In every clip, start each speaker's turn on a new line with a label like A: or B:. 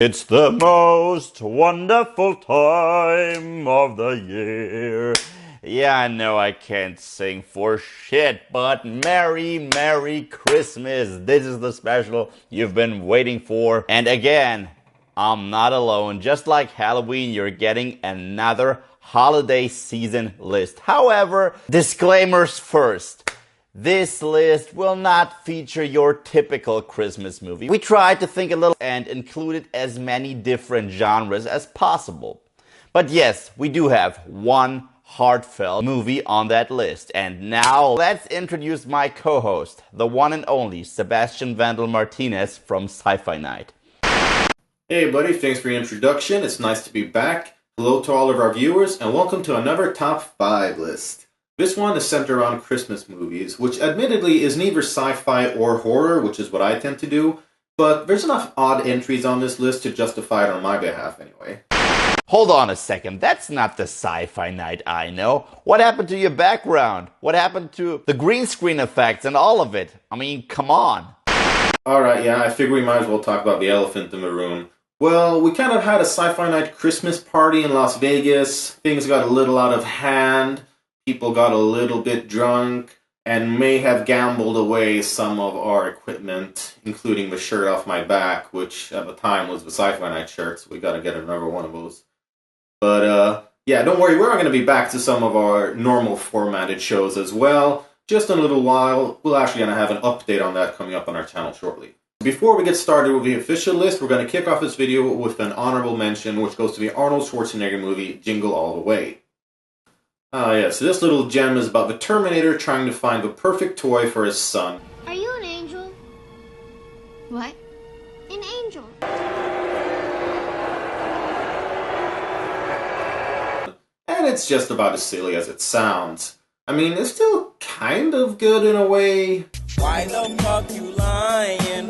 A: It's the most wonderful time of the year. Yeah, I know I can't sing for shit, but Merry, Merry Christmas. This is the special you've been waiting for. And again, I'm not alone. Just like Halloween, you're getting another holiday season list. However, disclaimers first. This list will not feature your typical Christmas movie. We tried to think a little and included as many different genres as possible. But yes, we do have one heartfelt movie on that list. And now let's introduce my co-host, the one and only Sebastian Vandal Martinez from Sci-Fi Night.
B: Hey buddy, thanks for your introduction. It's nice to be back. Hello to all of our viewers and welcome to another top 5 list. This one is centered around Christmas movies, which admittedly is neither sci-fi or horror, which is what I tend to do, but there's enough odd entries on this list to justify it on my behalf anyway.
A: Hold on a second, that's not the Sci-Fi Night I know. What happened to your background? What happened to the green screen effects and all of it? I mean, come on.
B: Alright, yeah, I figure we might as well talk about the elephant in the room. Well, we kind of had a Sci-Fi Night Christmas party in Las Vegas. Things got a little out of hand. People got a little bit drunk and may have gambled away some of our equipment, including the shirt off my back, which at the time was the Sci-Fi Night shirt, so we gotta get another one of those. But, yeah, don't worry, we're gonna be back to some of our normal formatted shows as well. Just in a little while, we're actually gonna have an update on that coming up on our channel shortly. Before we get started with the official list, we're gonna kick off this video with an honorable mention, which goes to the Arnold Schwarzenegger movie, Jingle All the Way. Yeah, so this little gem is about the Terminator trying to find the perfect toy for his son.
C: Are you an angel? What? An angel.
B: And it's just about as silly as it sounds. I mean, it's still kind of good in a way.
D: Why the fuck you lying?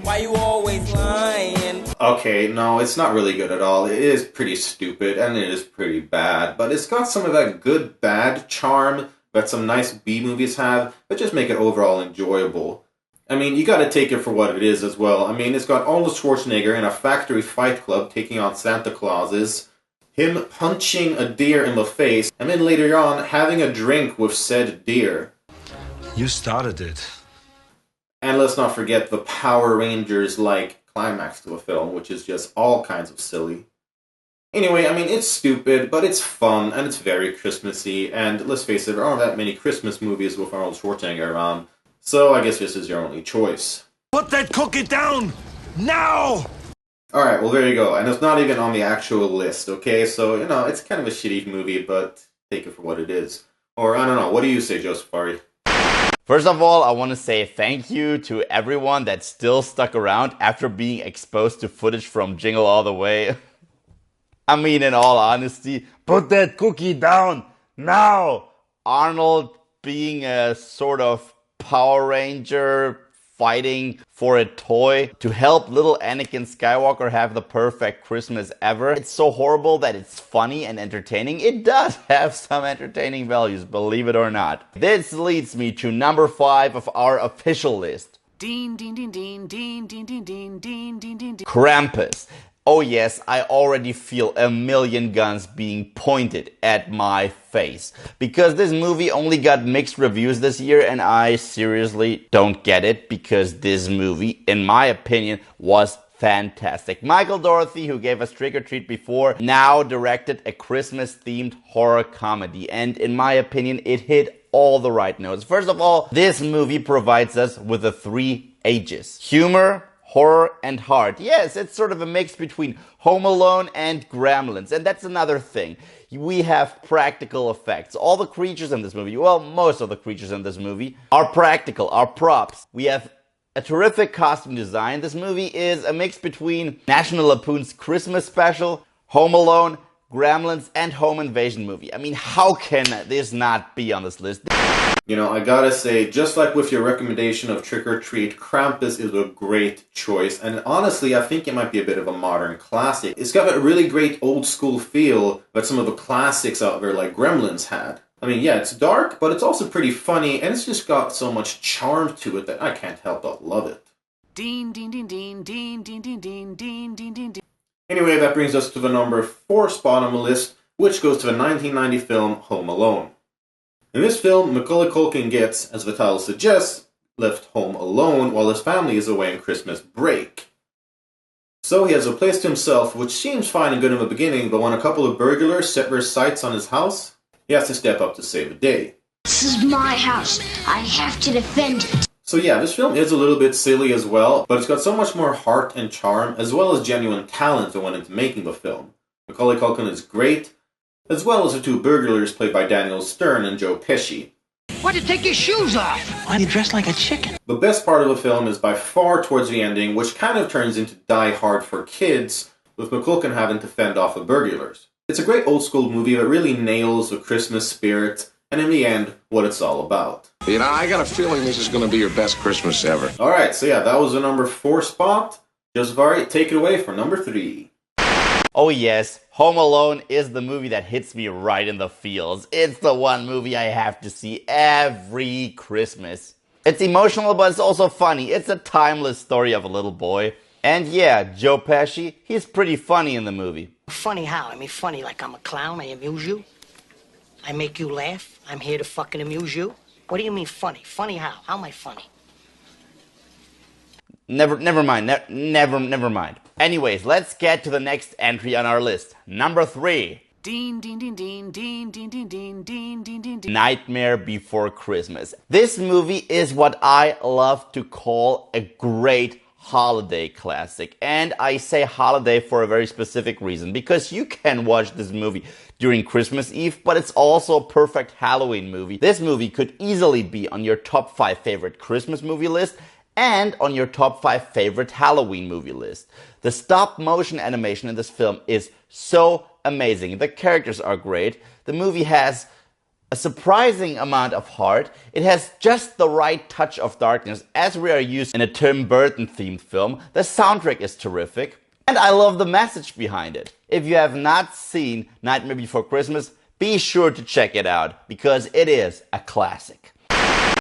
D: Why you always lying?
B: Okay, no, it's not really good at all. It is pretty stupid, and it is pretty bad. But it's got some of that good-bad charm that some nice B-movies have that just make it overall enjoyable. I mean, you gotta take it for what it is as well. I mean, it's got Arnold Schwarzenegger in a factory fight club taking on Santa Clauses, him punching a deer in the face, and then later on having a drink with said deer.
E: You started it.
B: And let's not forget the Power Rangers-like climax to a film, which is just all kinds of silly. Anyway, I mean, it's stupid, but it's fun, and it's very Christmassy, and let's face it, there aren't that many Christmas movies with Arnold Schwarzenegger around, so I guess this is your only choice.
E: Put that cookie down! Now!
B: Alright, well there you go, and it's not even on the actual list, okay? So, you know, it's kind of a shitty movie, but take it for what it is. Or, I don't know, what do you say, Joseph Ari?
A: First of all, I want to say thank you to everyone that still stuck around after being exposed to footage from Jingle All the Way. I mean, in all honesty, put that cookie down now! Arnold being a sort of Power Ranger fighting for a toy to help little Anakin Skywalker have the perfect Christmas ever. It's so horrible that it's funny and entertaining. It does have some entertaining values, believe it or not. This leads me to number 5 of our official list. Krampus. Oh yes, I already feel a million guns being pointed at my face. Because this movie only got mixed reviews this year and I seriously don't get it because this movie, in my opinion, was fantastic. Michael Dorothy, who gave us Trick or Treat before, now directed a Christmas-themed horror comedy. And in my opinion, it hit all the right notes. First of all, this movie provides us with the 3 H's. Humor, horror, and heart. Yes, it's sort of a mix between Home Alone and Gremlins. And that's another thing. We have practical effects. All the creatures in this movie, well, most of the creatures in this movie are practical, are props. We have a terrific costume design. This movie is a mix between National Lampoon's Christmas Special, Home Alone, Gremlins, and Home Invasion movie. I mean, how can this not be on this list?
B: You know, I gotta say, just like with your recommendation of Trick or Treat, Krampus is a great choice. And honestly, I think it might be a bit of a modern classic. It's got a really great old school feel that some of the classics out there like Gremlins had. I mean, yeah, it's dark, but it's also pretty funny, and it's just got so much charm to it that I can't help but love it. Anyway, that brings us to the number 4 spot on the list, which goes to the 1990 film Home Alone. In this film, Macaulay Culkin gets, as the title suggests, left home alone while his family is away on Christmas break. So he has a place to himself, which seems fine and good in the beginning, but when a couple of burglars set their sights on his house, he has to step up to save the day.
F: This is my house. I have to defend it.
B: So yeah, this film is a little bit silly as well, but it's got so much more heart and charm, as well as genuine talent that went into making the film. Macaulay Culkin is great, as well as the two burglars played by Daniel Stern and Joe Pesci.
G: Why'd you take your shoes off? Why'd you dress like a chicken?
B: The best part of the film is by far towards the ending, which kind of turns into Die Hard for kids, with McCulkin having to fend off the burglars. It's a great old school movie that really nails the Christmas spirit, and in the end, what it's all about.
H: You know, I got a feeling this is going to be your best Christmas ever.
B: Alright, so yeah, that was the number 4 spot. Joseph, take it away for number 3.
A: Oh yes, Home Alone is the movie that hits me right in the feels. It's the one movie I have to see every Christmas. It's emotional, but it's also funny. It's a timeless story of a little boy. And yeah, Joe Pesci, he's pretty funny in the movie.
G: Funny how? I mean, funny like I'm a clown, I amuse you? I make you laugh? I'm here to fucking amuse you? What do you mean funny? Funny how? How am I funny?
A: Never mind. Anyways, let's get to the next entry on our list. Number 3. Nightmare Before Christmas. This movie is what I love to call a great holiday classic. And I say holiday for a very specific reason, because you can watch this movie during Christmas Eve, but it's also a perfect Halloween movie. This movie could easily be on your top 5 favorite Christmas movie list and on your top 5 favorite Halloween movie list. The stop motion animation in this film is so amazing. The characters are great. The movie has a surprising amount of heart. It has just the right touch of darkness, as we are used in a Tim Burton themed film. The soundtrack is terrific, and I love the message behind it. If you have not seen Nightmare Before Christmas, be sure to check it out, because it is a classic.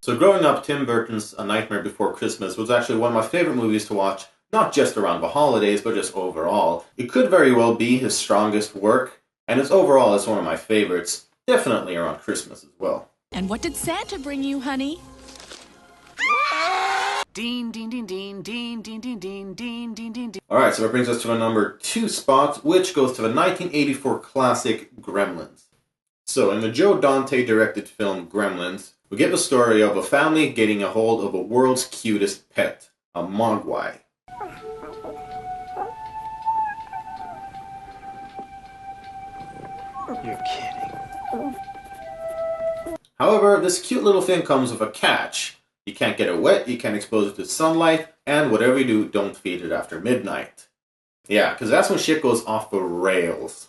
B: So growing up, Tim Burton's A Nightmare Before Christmas was actually one of my favorite movies to watch, not just around the holidays, but just overall. It could very well be his strongest work, and it's overall is one of my favorites, definitely around Christmas as well.
I: And what did Santa bring you, honey?
B: Alright, so that brings us to a number 2 spot, which goes to the 1984 classic Gremlins. So in the Joe Dante directed film Gremlins, we get the story of a family getting a hold of the world's cutest pet, a mogwai.
G: You're kidding.
B: However, this cute little thing comes with a catch. You can't get it wet, you can't expose it to sunlight, and whatever you do, don't feed it after midnight. Yeah, because that's when shit goes off the rails.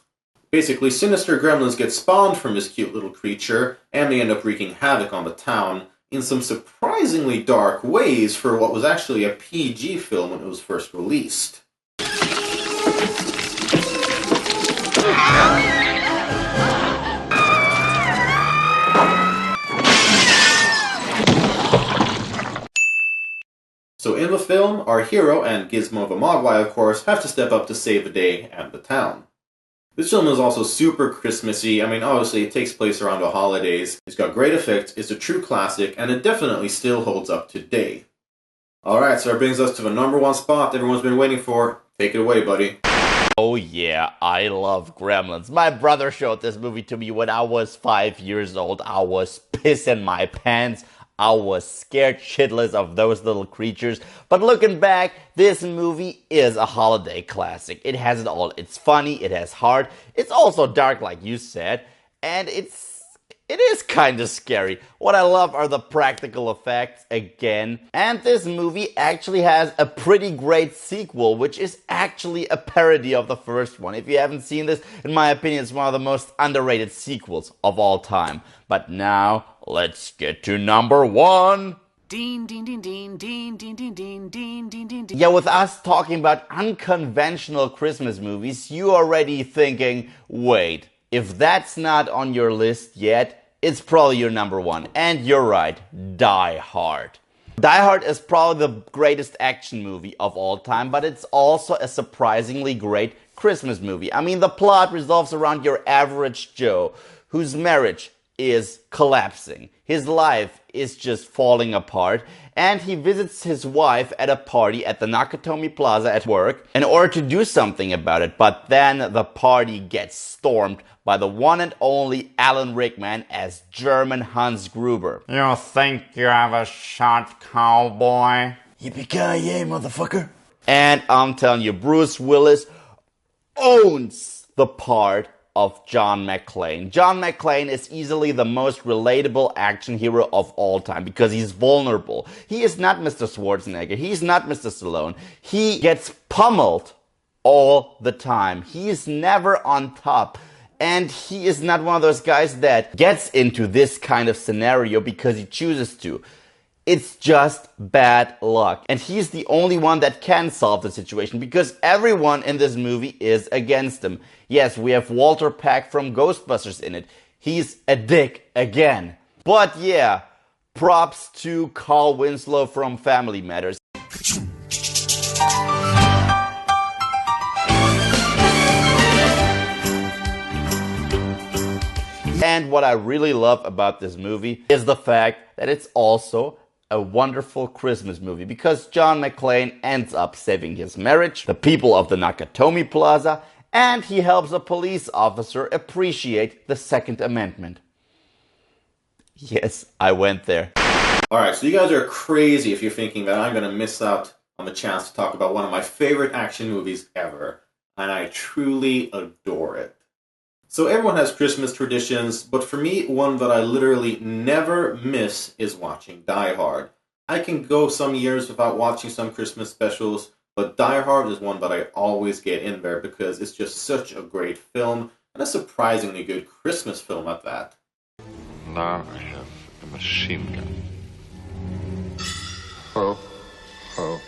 B: Basically, sinister gremlins get spawned from this cute little creature, and they end up wreaking havoc on the town in some surprisingly dark ways for what was actually a PG film when it was first released. So in the film, our hero and Gizmo the Mogwai, of course, have to step up to save the day and the town. This film is also super Christmassy. I mean, obviously it takes place around the holidays. It's got great effects, it's a true classic, and it definitely still holds up today. Alright, so that brings us to the number 1 spot everyone's been waiting for. Take it away, buddy.
A: Oh yeah, I love Gremlins. My brother showed this movie to me when I was 5 years old. I was pissing my pants. I was scared shitless of those little creatures. But looking back, this movie is a holiday classic. It has it all. It's funny, it has heart, it's also dark like you said, and it is kind of scary. What I love are the practical effects again. And this movie actually has a pretty great sequel, which is actually a parody of the first one. If you haven't seen this, in my opinion, it's one of the most underrated sequels of all time. But now, let's get to number 1. Yeah, with us talking about unconventional Christmas movies, you're already thinking, wait, if that's not on your list yet, it's probably your number 1. And you're right, Die Hard. Die Hard is probably the greatest action movie of all time, but it's also a surprisingly great Christmas movie. I mean, the plot revolves around your average Joe, whose marriage is collapsing. His life is just falling apart, and he visits his wife at a party at the Nakatomi Plaza at work in order to do something about it. But then the party gets stormed by the one and only Alan Rickman as German Hans Gruber. You think you have a shot, cowboy? Yippee-ki-yay, motherfucker. And I'm telling you, Bruce Willis owns the part of John McClane. John McClane is easily the most relatable action hero of all time because he's vulnerable. He is not Mr. Schwarzenegger. He's not Mr. Stallone. He gets pummeled all the time. He is never on top. And he is not one of those guys that gets into this kind of scenario because he chooses to. It's just bad luck. And he's the only one that can solve the situation because everyone in this movie is against him. Yes, we have Walter Peck from Ghostbusters in it. He's a dick again. But yeah, props to Carl Winslow from Family Matters. And what I really love about this movie is the fact that it's also a wonderful Christmas movie because John McClane ends up saving his marriage, the people of the Nakatomi Plaza, and he helps a police officer appreciate the Second Amendment. Yes, I went there.
B: Alright, so you guys are crazy if you're thinking that I'm going to miss out on the chance to talk about one of my favorite action movies ever. And I truly adore it. So everyone has Christmas traditions, but for me, one that I literally never miss is watching Die Hard. I can go some years without watching some Christmas specials, but Die Hard is one that I always get in there because it's just such a great film, and a surprisingly good Christmas film at that.
H: Now I have a machine gun. Ho, ho,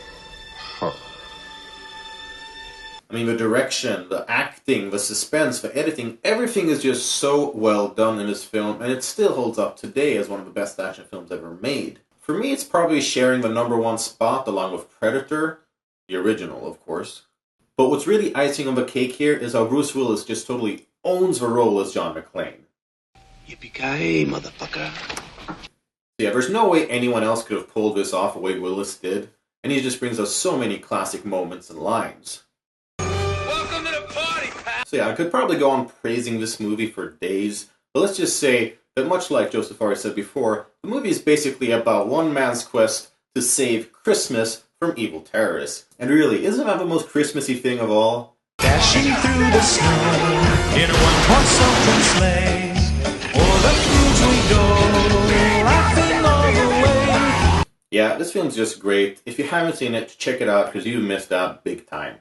H: ho.
B: I mean, the direction, the acting, the suspense, the editing, everything is just so well done in this film, and it still holds up today as one of the best action films ever made. For me, it's probably sharing the #1 spot along with Predator, the original, of course. But what's really icing on the cake here is how Bruce Willis just totally owns the role as John McClane.
H: Yippee-ki-yay, motherfucker.
B: Yeah, there's no way anyone else could have pulled this off the way Willis did, and he just brings us so many classic moments and lines. So yeah, I could probably go on praising this movie for days, but let's just say that much like Joseph already said before, the movie is basically about one man's quest to save Christmas from evil terrorists. And really, isn't that the most Christmassy thing of all?
J: Dashing through the snow in a one-horse open sleigh, o'er the fields we go, laughing all the way.
B: Yeah, this film's just great. If you haven't seen it, check it out because you missed out big time.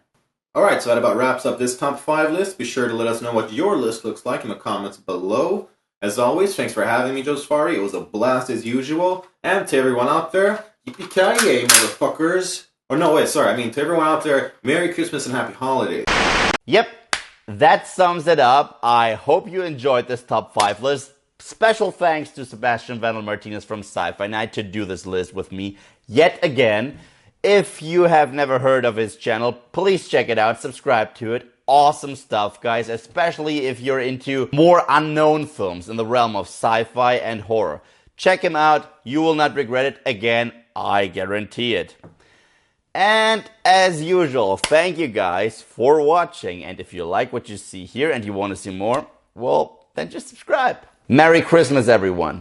B: Alright, so that about wraps up this top 5 list. Be sure to let us know what your list looks like in the comments below. As always, thanks for having me, Joseph. It was a blast as usual. And to everyone out there, yippee-ki-yay, motherfuckers. Or no, wait, sorry. I mean, to everyone out there, Merry Christmas and Happy Holidays.
A: Yep, that sums it up. I hope you enjoyed this top 5 list. Special thanks to Sebastian Vandal Martinez from Sci-Fi Night to do this list with me yet again. If you have never heard of his channel, please check it out, subscribe to it. Awesome stuff, guys, especially if you're into more unknown films in the realm of sci-fi and horror. Check him out, you will not regret it. Again, I guarantee it. And as usual, thank you guys for watching. And if you like what you see here and you want to see more, well, then just subscribe. Merry Christmas, everyone.